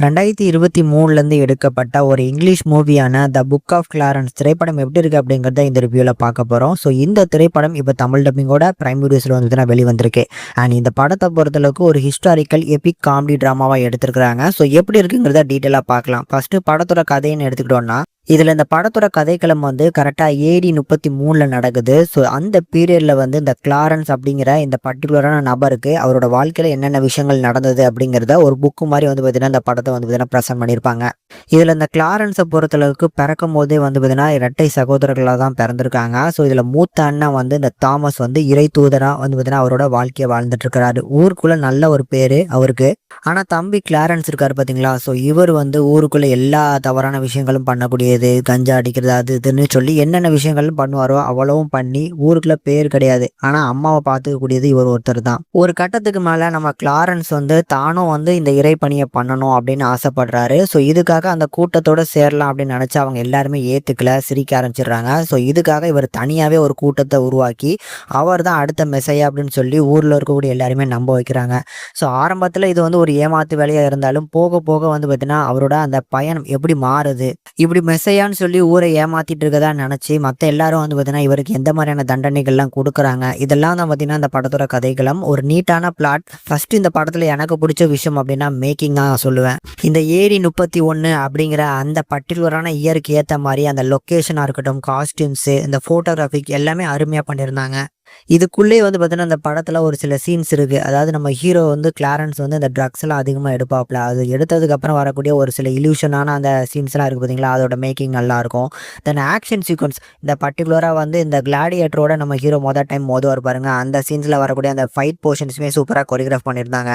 2023லேருந்து எடுக்கப்பட்ட ஒரு இங்கிலீஷ் மூவியான த புக் ஆஃப் கிளாரன்ஸ் திரைப்படம் எப்படி இருக்கு அப்படிங்கிறத இந்த ரிவ்யூவில் பார்க்க போகிறோம். ஸோ இந்த திரைப்படம் இப்போ தமிழ் டப்பிங்கோட பிரைம் வீடியோஸில் வந்துட்டு வெளிவந்திருக்கு. அண்ட் இந்த படத்தை பொறுத்தளவுக்கு ஒரு ஹிஸ்டாரிக்கல் எபிக் காமெடி ட்ராமாவாக எடுத்திருக்கிறாங்க. ஸோ எப்படி இருக்குங்கிறத டீட்டெயிலாக பார்க்கலாம். ஃபர்ஸ்ட் படத்தோட கதைன்னு எடுத்துக்கிட்டோம்னா இதில் இந்த படத்தோட கதைக்களம் வந்து கரெக்டாக ஏடி 33 நடக்குது. ஸோ அந்த பீரியடில் வந்து இந்த கிளாரன்ஸ் அப்படிங்கிற இந்த பர்டிகுலரான நபருக்கு அவரோட வாழ்க்கையில் என்னென்ன விஷயங்கள் நடந்தது அப்படிங்கிறத ஒரு புக்கு மாதிரி வந்து பார்த்தீங்கன்னா இந்த படத்தை வந்து பார்த்தீங்கன்னா ப்ரெசென்ட் பண்ணியிருப்பாங்க. இதில் இந்த கிளாரன்ஸை பொறுத்தளவுக்கு பிறக்கும் போதே வந்து பார்த்தீங்கன்னா இரட்டை சகோதரர்களாக தான் பிறந்திருக்காங்க. ஸோ இதில் மூத்த அண்ணன் வந்து இந்த தாமஸ் வந்து இறை தூதராக வந்து பார்த்தீங்கன்னா அவரோட வாழ்க்கையை வாழ்ந்துட்டு இருக்கிறாரு. ஊருக்குள்ளே நல்ல ஒரு பேர் அவருக்கு. ஆனால் தம்பி கிளாரன்ஸ் இருக்காரு பார்த்தீங்களா, ஸோ இவர் வந்து ஊருக்குள்ளே எல்லா தவறான விஷயங்களும் பண்ணக்கூடியது, கஞ்சா அடிக்கிறது, அது இதுன்னு சொல்லி என்னென்ன விஷயங்களும் பண்ணுவாரோ அவ்வளவும் பண்ணி ஊருக்குள்ள பேர் கிடையாது. ஆனால் அம்மாவை பார்த்துக்கக்கூடியது இவர் ஒருத்தர் தான். ஒரு கட்டத்துக்கு மேலே நம்ம கிளாரன்ஸ் வந்து தானும் வந்து இந்த இறை பணியை பண்ணணும் அப்படின்னு ஆசைப்படுறாரு. ஸோ இதுக்காக அந்த கூட்டத்தோட சேரலாம் அப்படின்னு நினச்சி அவங்க எல்லாருமே ஏற்றுக்கல, சிரிக்க ஆரம்பிச்சிடுறாங்க. ஸோ இதுக்காக இவர் தனியாகவே ஒரு கூட்டத்தை உருவாக்கி அவர் தான் அடுத்த மெசையா அப்படின்னு சொல்லி ஊரில் இருக்கக்கூடிய எல்லாருமே நம்ப வைக்கிறாங்க. ஸோ ஆரம்பத்தில் இது வந்து ஒரு ஏமாத்து வேலையாக இருந்தாலும் போக போக வந்து பார்த்தீங்கன்னா அவரோட அந்த பயணம் எப்படி மாறுது, இப்படி மெசையான்னு சொல்லி ஊரை ஏமாத்திட்டு இருக்கதா நினச்சி மற்ற எல்லாரும் வந்து பார்த்தீங்கன்னா இவருக்கு எந்த மாதிரியான தண்டனைகள்லாம் கொடுக்குறாங்க, இதெல்லாம் தான் பார்த்தீங்கன்னா இந்த படத்தோட கதைகளும் ஒரு நீட்டான பிளாட். ஃபர்ஸ்ட் இந்த படத்தில் எனக்கு பிடிச்ச விஷயம் அப்படின்னா மேக்கிங் தான் சொல்லுவேன். இந்த ஏரி 31 அப்படிங்கிற அந்த பர்டிகுலரான இயருக்கு ஏற்ற மாதிரி அந்த லொக்கேஷனாக இருக்கட்டும், காஸ்டியூம்ஸு, இந்த ஃபோட்டோகிராஃபிக் எல்லாமே அருமையாக பண்ணியிருந்தாங்க. இதுக்குள்ளே வந்து பார்த்தீங்கன்னா அந்த படத்தில் ஒரு சில சீன்ஸ் இருக்குது. அதாவது நம்ம ஹீரோ வந்து கிளாரன்ஸ் வந்து இந்த ட்ரக்ஸ் எல்லாம் அதிகமாக எடுப்பாப்ல, அது எடுத்ததுக்கப்புறம் வரக்கூடிய ஒரு சில இல்யூஷனான அந்த சீன்ஸ்லாம் இருக்குது பார்த்தீங்களா, அதோட மேக்கிங் நல்லாயிருக்கும். தென் ஆக்ஷன் சீக்வன்ஸ் இந்த பர்டிகுலராக வந்து இந்த கிளாடியேட்டரோட நம்ம ஹீரோ டைம் மோதுவார் பாருங்க, அந்த சீன்ஸில் வரக்கூடிய அந்த ஃபைட் போர்ஷன்ஸுமே சூப்பராக கொரியோகிராஃப் பண்ணியிருந்தாங்க.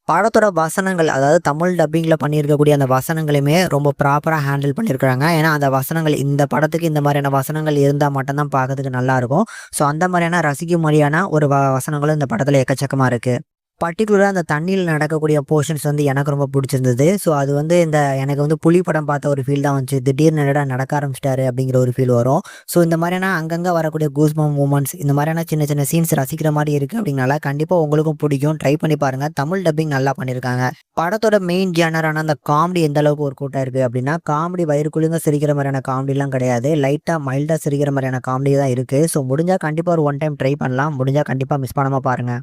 படத்தோட வசனங்கள், அதாவது தமிழ் டப்பிங்கில் பண்ணியிருக்கக்கூடிய அந்த வசனங்களையுமே ரொம்ப ப்ராப்பராக ஹேண்டில் பண்ணியிருக்கிறாங்க. ஏன்னா அந்த வசனங்கள் இந்த படத்துக்கு இந்த மாதிரியான வசனங்கள் இருந்தால் மட்டும்தான் பார்க்கறதுக்கு நல்லாயிருக்கும். ஸோ அந்த மாதிரியான ரசிக்கும்படியான ஒரு வசனங்களும் இந்த படத்தில் எக்கச்சக்கமாக இருக்குது. பர்டிகுலராக அந்த தண்ணியில் நடக்கக்கூடிய போர்ஷன்ஸ் வந்து எனக்கு ரொம்ப பிடிச்சிருந்தது. ஸோ அது வந்து எனக்கு வந்து புலி படம் பார்த்த ஒரு ஃபீல் தான் வந்துச்சு. திடீர்னு என்னடா நடக்க ஆரம்பிச்சிட்டாரு அப்படிங்கிற ஒரு ஃபீல் வரும். ஸோ இந்த மாதிரியான அங்கங்கே வரக்கூடிய கூஸ்பம் மூமெண்ட்ஸ், இந்த மாதிரியான சின்ன சின்ன சீன்ஸ் ரசிக்கிற மாதிரி இருக்குது அப்படின்னால கண்டிப்பாக உங்களுக்கும் பிடிக்கும். ட்ரை பண்ணி பாருங்கள். தமிழ் டப்பிங் நல்லா பண்ணியிருக்காங்க. படத்தோட மெயின் ஜேனரான அந்த காமெடி எந்த அளவுக்கு ஒரு கூட்டம் இருக்குது அப்படின்னா, காமெடி வயிறுக்குள்ளுங்க சிரிக்கிற மாதிரியான காமெடிலாம் கிடையாது. லைட்டாக மைல்டாக சிரிக்கிற மாதிரியான காமெடி தான் இருக்குது. ஸோ முடிஞ்சால் கண்டிப்பாக ஒரு ஒன் டைம் ட்ரை பண்ணலாம். முடிஞ்சால் கண்டிப்பாக மிஸ் பண்ணாமல் பாருங்கள்.